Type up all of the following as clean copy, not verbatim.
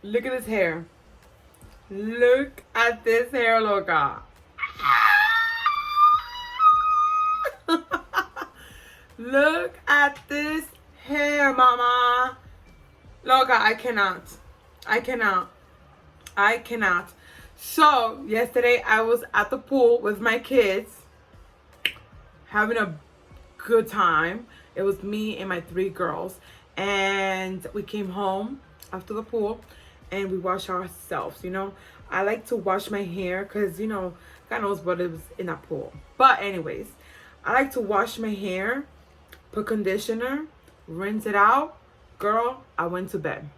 Look at this hair. Look at this hair, loca. Look at this hair, mama. Loca, I cannot. I cannot. I cannot. So, yesterday I was at the pool with my kids, having a good time. It was me and my 3 girls. And we came home after the pool and we washed ourselves, you know. I like to wash my hair because, you know, God knows what it was in that pool. But anyways, I like to wash my hair, put conditioner, rinse it out. Girl, I went to bed.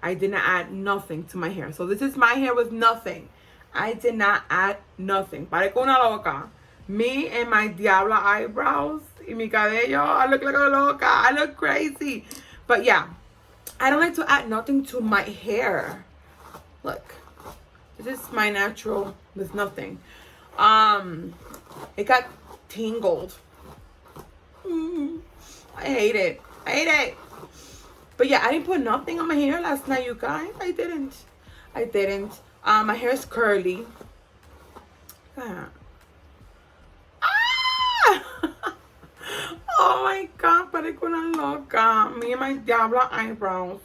I did not add nothing to my hair. So this is my hair with nothing. I did not add nothing. Parezco una loca. Me and my diabla eyebrows y mi cabello. I look like a loca. I look crazy. But yeah, I don't like to add nothing to my hair. Look. This is my natural with nothing. It got tangled. I hate it. I hate it. But yeah, I didn't put nothing on my hair last night, you guys. I didn't. My hair is curly. Ah! Oh my God, parezco una loca. Me and my diabla eyebrows.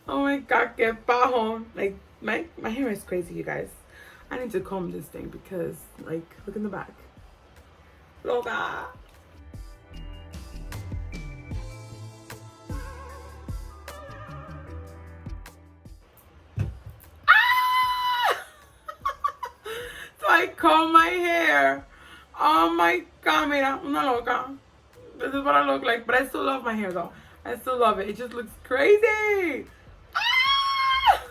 Oh my God, que bajo. Like, my hair is crazy, you guys. I need to comb this thing because, like, look in the back. Loca. Ah! So I comb my hair. Oh my God, mira, una loca. This is what I look like, but I still love my hair though. I still love it. It just looks crazy. Ah!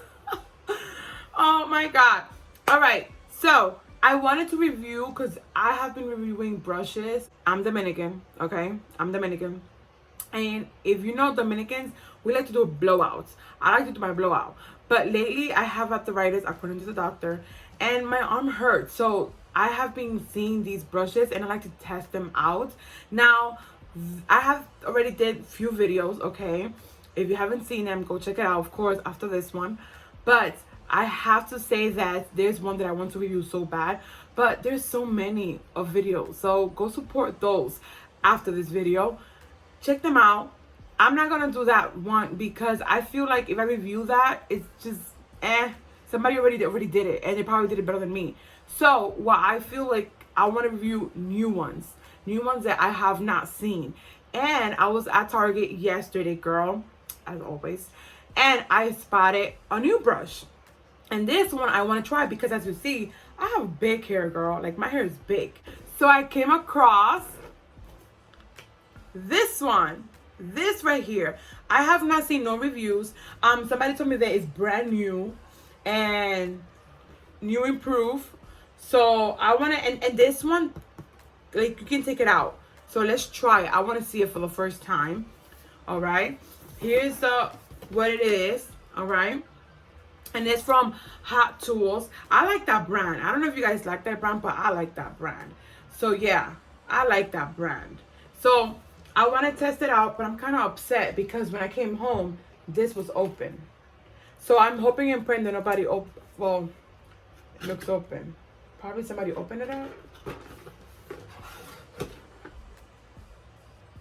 Oh my God. All right, so I wanted to review because I have been reviewing brushes. I'm Dominican, okay? I'm Dominican. And if you know Dominicans, we like to do blowouts. I like to do my blowout. But lately, I have arthritis, according to the doctor, and my arm hurts. So I have been seeing these brushes, and I like to test them out. Now, I have already did few videos, okay? If you haven't seen them, go check it out, of course, after this one. But I have to say that there's one that I want to review so bad, but there's so many of videos. So go support those after this video. Check them out. I'm not gonna do that one because I feel like if I review that, it's just somebody already did it and they probably did it better than me. So what I feel like I want to review new ones that I have not seen. And I was at Target yesterday, girl, as always, and I spotted a new brush. And this one I want to try because, as you see, I have big hair, girl. Like, my hair is big. So I came across this one. This right here. I have not seen no reviews. Somebody told me that it's brand new and new improved. So I want to, and this one, like, you can take it out. So let's try it. I want to see it for the first time. All right. Here's what it is. All right. And it's from hottools. I like that brand. I don't know if you guys like that brand, but I like that brand. So yeah, I like that brand. So I want to test it out, but I'm kind of upset because when I came home, this was open. So I'm hoping and praying that nobody well, it looks open. Probably somebody opened it up.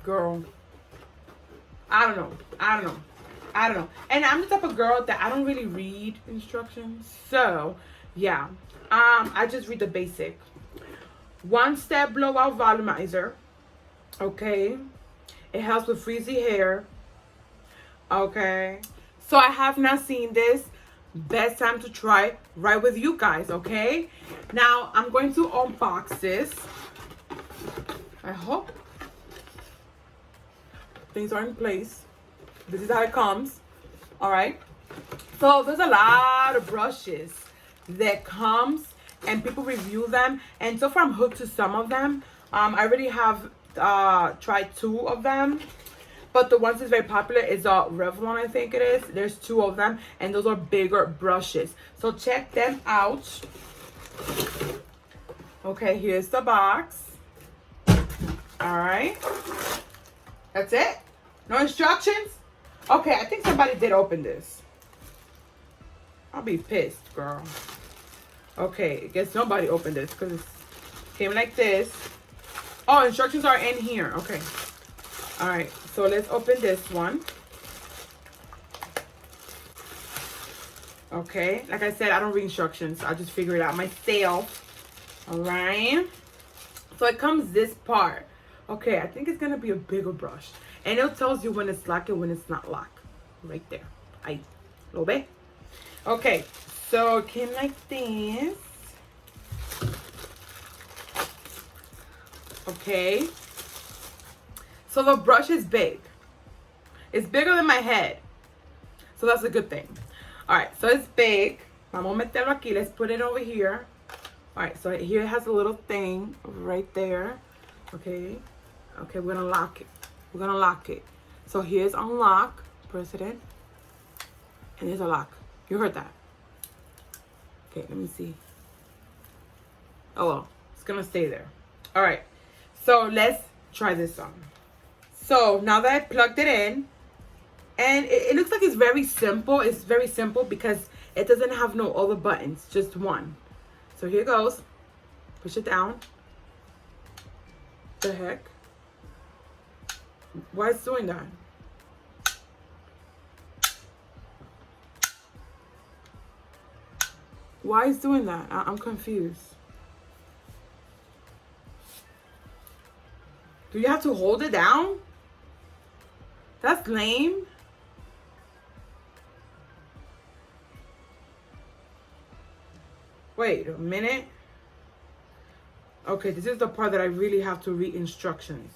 Girl, I don't know. And I'm the type of girl that I don't really read instructions. So yeah, I just read the basic. 1-step blowout volumizer. Okay, it helps with frizzy hair. Okay, so I have not seen this. Best time to try right with you guys. Okay, now I'm going to unbox this. I hope things are in place. This is how it comes. All right, so there's a lot of brushes that comes and people review them, and so far I'm hooked to some of them. I already have tried 2 of them, but the ones that's very popular is Revlon, I think it is. There's 2 of them, and those are bigger brushes, so check them out. Okay, here's the box. All right. That's it? No instructions? Okay, I think somebody did open this. I'll be pissed, girl. Okay, I guess nobody opened this because it came like this. Oh, instructions are in here. Okay. All right, so let's open this one. Okay, like I said, I don't read instructions. I just figure it out myself. All right. So it comes this part. Okay, I think it's going to be a bigger brush. And it tells you when it's locked and when it's not locked. Right there. Ahí. ¿Lo ve? Okay, so it came like this. Okay. So the brush is big. It's bigger than my head. So that's a good thing. Alright, so it's big. Vamos a meterlo aquí. Let's put it over here. Alright, so here it has a little thing right there. Okay. Okay, we're gonna lock it. We're gonna lock it. So here's unlock, president. And there's a lock. You heard that. Okay, let me see. Oh well, it's gonna stay there. Alright, so let's try this on. So now that I plugged it in, and it looks like it's very simple. It's very simple because it doesn't have no other buttons, just one. So here goes. Push it down. The heck? Why is it doing that? Why is it doing that? I'm confused. Do you have to hold it down? That's lame. Wait a minute. Okay, this is the part that I really have to read instructions.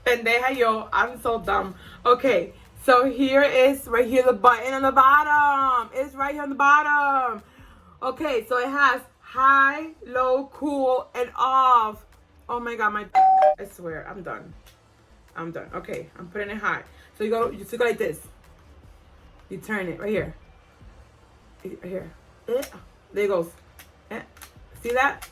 Pendeja yo, I'm so dumb. Okay, so here is right here the button on the bottom. It's right here on the bottom. Okay, so it has high, low, cool, and off. Oh my god, I swear, I'm done. I'm done. Okay, I'm putting it high. So you stick it like this. You turn it right here. Right here. There it goes. See that?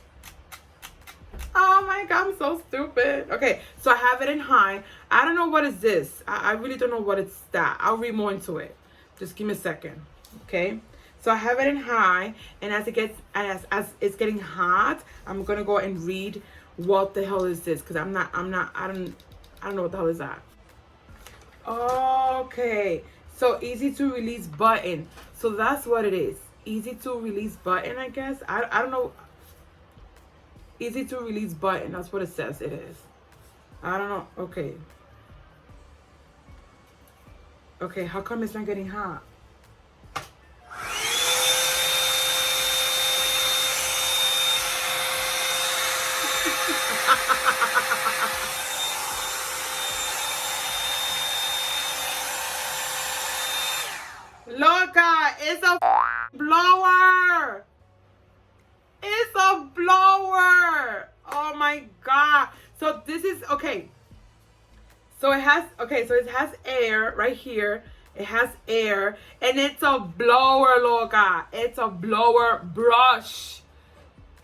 Oh my god, I'm so stupid. Okay, so I have it in high. I don't know what is this. I really don't know what it's that. I'll read more into it. Just give me a second. Okay. So I have it in high, and as it gets as it's getting hot, I'm gonna go and read what the hell is this, because I don't know what the hell is that. Okay, so easy to release button. So that's what it is. Easy to release button, I guess. I don't know. Easy to release button. That's what it says it is. I don't know. Okay. Okay, how come it's not getting hot? Loca, it's a blower. It's a blower. Oh my god. So this is okay. So it has air right here. It has air, and it's a blower, loca. It's a blower brush.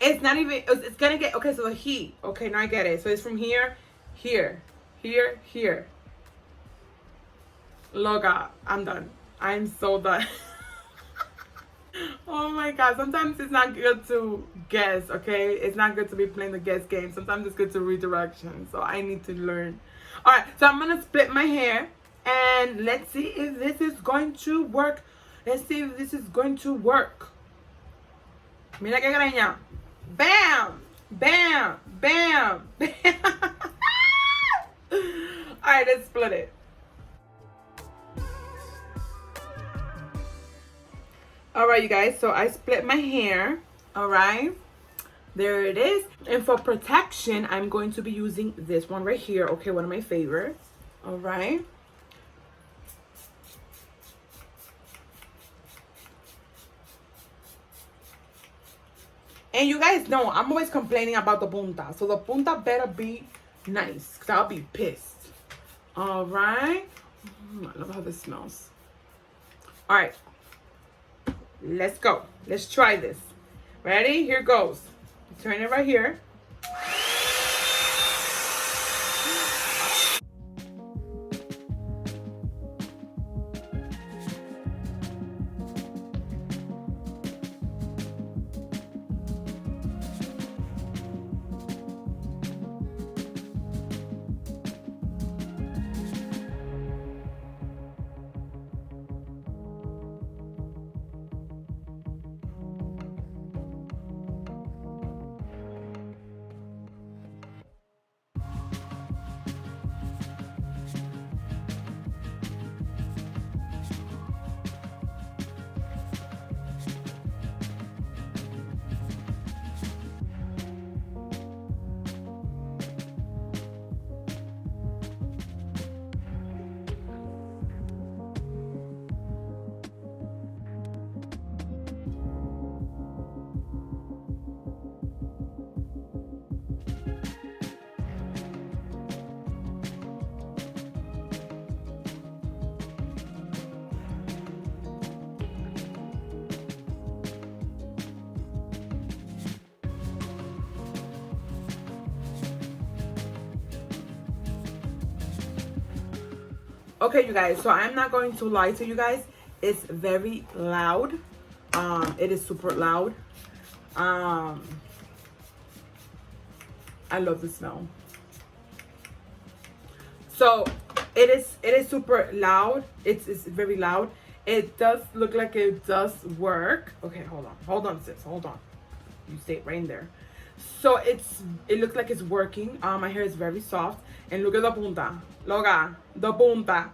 It's not even. It's gonna get okay. So the heat. Okay, now I get it. So it's from here, here, here, here. Loca, I'm done. I'm so done. Oh my god, sometimes it's not good to guess, okay? It's not good to be playing the guess game. Sometimes it's good to read directions, so I need to learn. Alright, so I'm gonna split my hair, and let's see if this is going to work. Let's see if this is going to work. Mira que greña. Bam! Bam! Bam! Bam! Alright, let's split it. All right, you guys, so I split my hair. All right, there it is. And for protection, I'm going to be using this one right here. Okay, one of my favorites. All right. And you guys know I'm always complaining about the punta, so the punta better be nice, because I'll be pissed. All right, I love how this smells. All right, let's go. Let's try this. Ready? Here goes. Turn it right here. Okay, you guys, so I'm not going to lie to you guys. It's very loud. It is super loud. I love the smell. So it is super loud. It's very loud. It does look like it does work. Okay, hold on, sis, hold on. You stay right in there. So it looks like it's working. My hair is very soft, and look at the punta. Loga, the punta.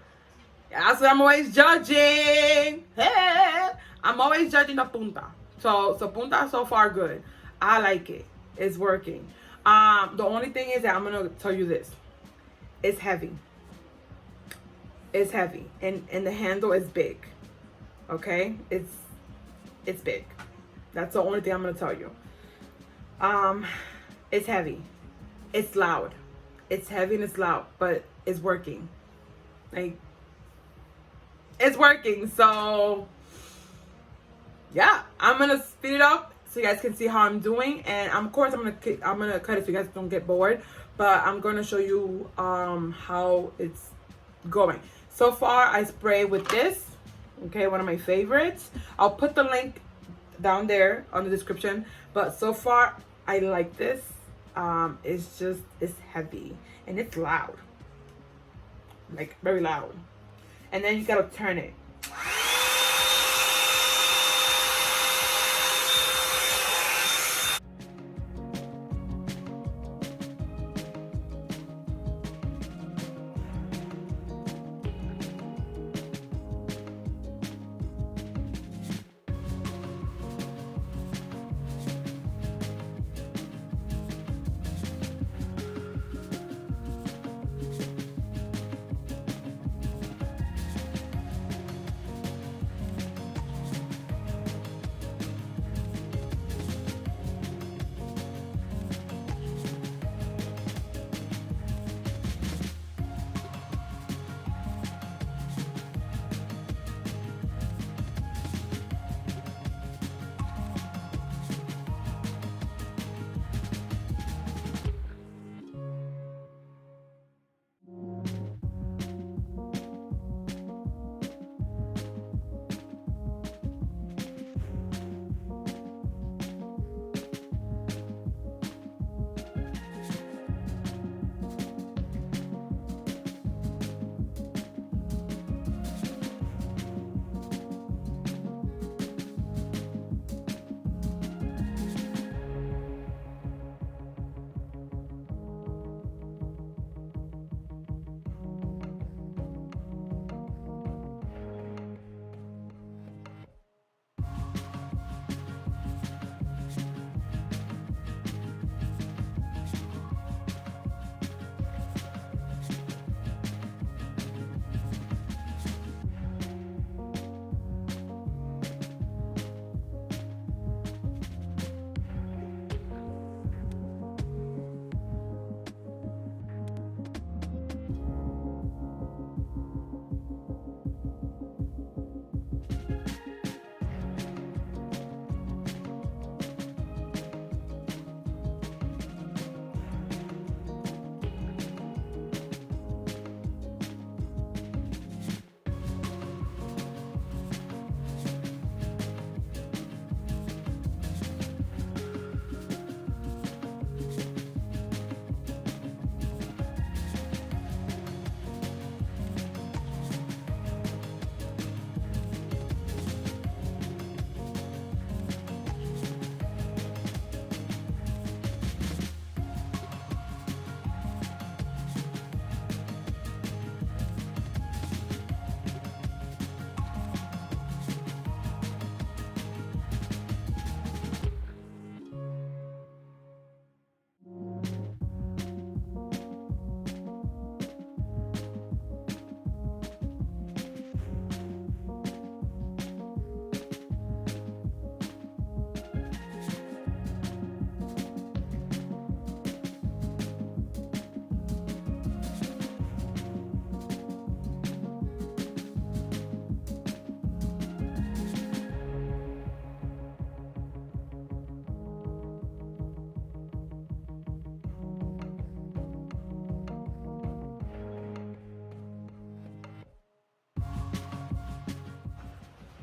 That's what I'm always judging. Hey, I'm always judging the punta. So punta so far good. I like it. It's working. The only thing is that I'm gonna tell you this. It's heavy. It's heavy, and the handle is big. Okay, it's big. That's the only thing I'm gonna tell you. It's heavy. It's loud. It's heavy and it's loud, but it's working. Like, it's working. So yeah, I'm gonna speed it up so you guys can see how I'm doing, and of course I'm gonna cut it so you guys don't get bored. But I'm gonna show you how it's going. So far, I spray with this. Okay, one of my favorites. I'll put the link down there on the description. But so far, I like this. It's heavy and it's loud, like very loud. And then you gotta turn it.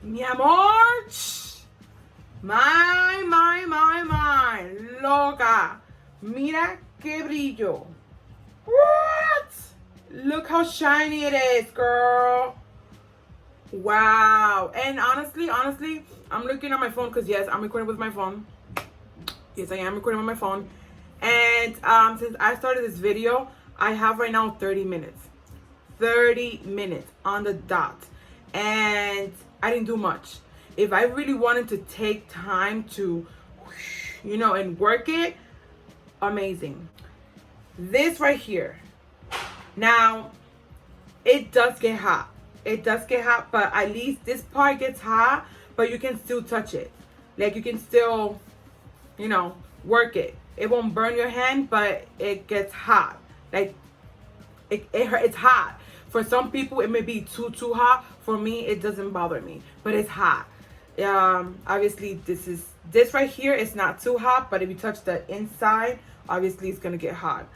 Mi amor. My. Loca. Mira que brillo. What? Look how shiny it is, girl. Wow. And honestly, I'm looking at my phone because yes, I'm recording with my phone. Yes, I am recording with my phone. And since I started this video, I have right now 30 minutes. 30 minutes on the dot. And I didn't do much. If I really wanted to take time to, you know, and work it, amazing. This right here. Now, it does get hot. It does get hot, but at least this part gets hot, but you can still touch it. Like you can still, you know, work it. It won't burn your hand, but it gets hot. Like it's hot. For some people, it may be too hot. For me, it doesn't bother me, but it's hot. Obviously, this right here is not too hot, but if you touch the inside, obviously it's gonna get hot.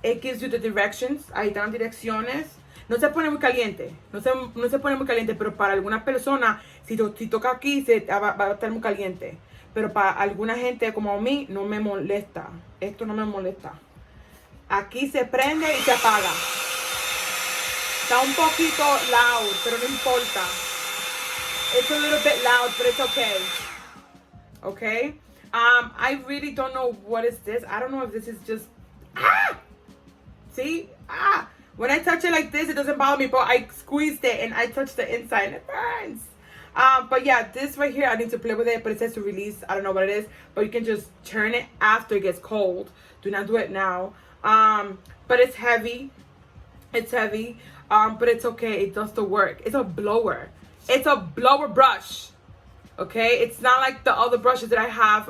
It gives you the directions. Ahí dan direcciones. No se pone muy caliente. No se pone muy caliente, pero para algunas personas, si toca aquí, va a estar muy caliente. Pero para alguna gente como a mí, no me molesta. Esto no me molesta. Aquí se prende y se apaga. Está un poquito loud, pero no importa. It's a little bit loud, but it's okay. Okay? I really don't know what is this. I don't know if this is just... See? When I touch it like this, it doesn't bother me, but I squeezed it and I touched the inside and it burns. But yeah, this right here, I need to play with it, but it says to release. I don't know what it is, but you can just turn it after it gets cold. Do not do it now. But it's heavy. It's heavy. But it's okay. It does the work. It's a blower. It's a blower brush. Okay? It's not like the other brushes that I have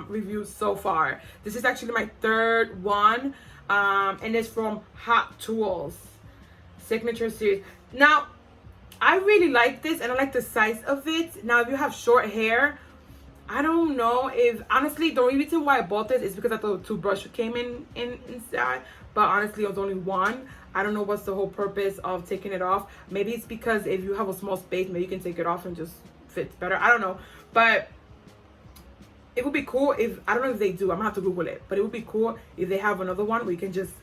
reviewed so far. This is actually my third one. And it's from Hottools Signature Series. Now, I really like this and I like the size of it. Now, if you have short hair, I don't know if, honestly, the only reason why I bought this is because I thought two brushes came inside. But honestly, it was only one. I don't know what's the whole purpose of taking it off. Maybe it's because if you have a small space, maybe you can take it off and just fits better. I don't know. But it would be cool if, I don't know if they do, I'm gonna have to Google it, but it would be cool if they have another one where you can just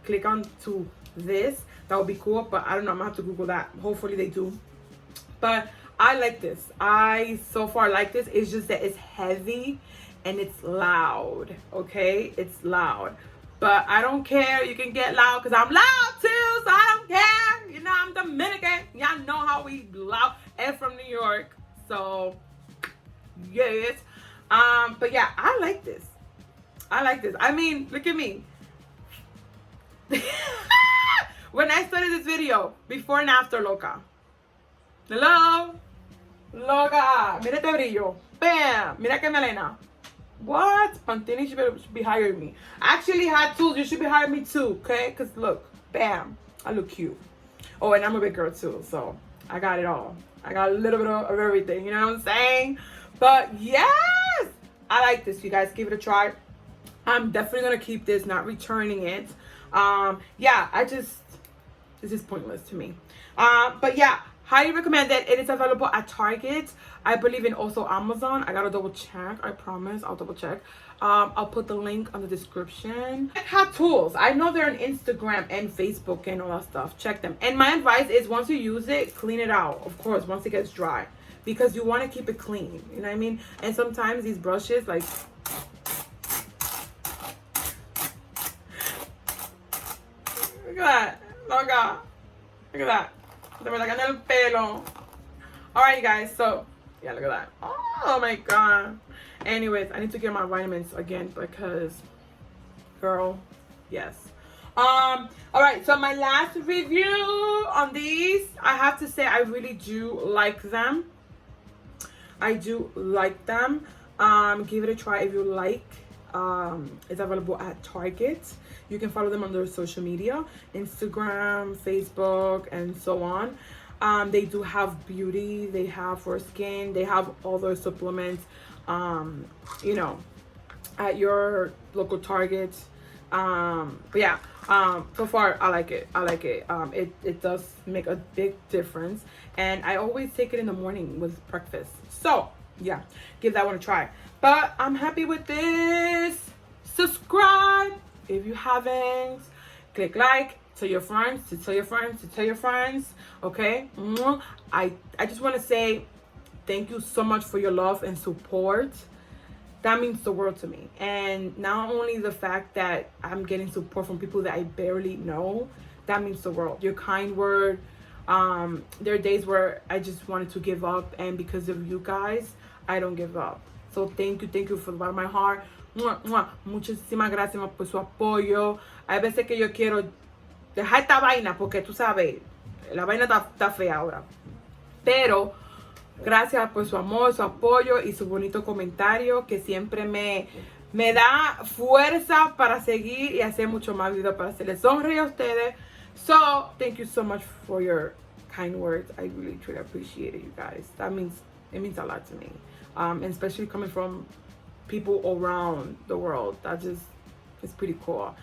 click on to this. That would be cool, but I don't know, I'm gonna have to Google that. Hopefully they do. But I like this. I so far like this. It's just that it's heavy and it's loud, okay? It's loud. But I don't care. You can get loud because I'm loud too, so I don't care. You know, I'm Dominican. Y'all know how we loud. And from New York. So, yes. But yeah, I like this. I like this. I mean, look at me. When I started this video, before and after, loca. Hello? Loca. Mira este brillo. Bam. Mira que melena. What? Pantene should be hiring me. Actually, hairtools, you should be hiring me too, okay? Because look. Bam. I look cute. Oh, and I'm a big girl too, so I got it all. I got a little bit of everything, you know what I'm saying? But yes! I like this, you guys. Give it a try. I'm definitely going to keep this, not returning it. Yeah, this is pointless to me. But yeah, highly recommend it. It is available at Target. I believe in also Amazon. I got to double check. I promise. I'll double check. I'll put the link on the description. Hottools. I know they're on Instagram and Facebook and all that stuff. Check them. And my advice is once you use it, clean it out. Of course, once it gets dry. Because you want to keep it clean. You know what I mean? And sometimes these brushes, like... Look at that. Loca. Look at that. Se me está cayendo el pelo. Alright, you guys. So, yeah, look at that. Oh, my God. Anyways, I need to get my vitamins again because, girl, yes. Alright, so my last review on these, I have to say I really do like them. I do like them. Give it a try if you like. It's available at Target. You can follow them on their social media, Instagram, Facebook, and so on. They do have beauty, they have for skin, they have all their supplements, you know, at your local Target. But yeah, So far I like it. It does make a big difference, and I always take it in the morning with breakfast. So yeah, give that one a try. But I'm happy with this. Subscribe if you haven't. Click like, tell your friends, to tell your friends, to tell your friends. Okay. I just want to say thank you so much for your love and support. That means the world to me. And not only the fact that I'm getting support from people that I barely know, that means the world. Your kind word. There are days where I just wanted to give up, and because of you guys, I don't give up. So thank you from the bottom of my heart. Muchísimas gracias por su apoyo. Hay veces que yo quiero dejar esta vaina porque tú sabes, la vaina está fea ahora. Pero gracias por su amor, su apoyo y su bonito comentario que siempre me da fuerza para seguir y hacer mucho más videos para hacerles sonreír a ustedes. So, thank you so much for your kind words. I really truly appreciate it, you guys. It means a lot to me. And especially coming from people around the world. That just is pretty cool.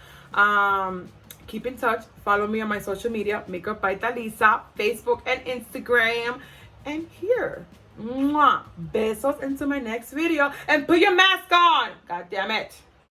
Keep in touch. Follow me on my social media, Makeup by Daliza, Facebook and Instagram. And here, besos into my next video. And put your mask on. God damn it.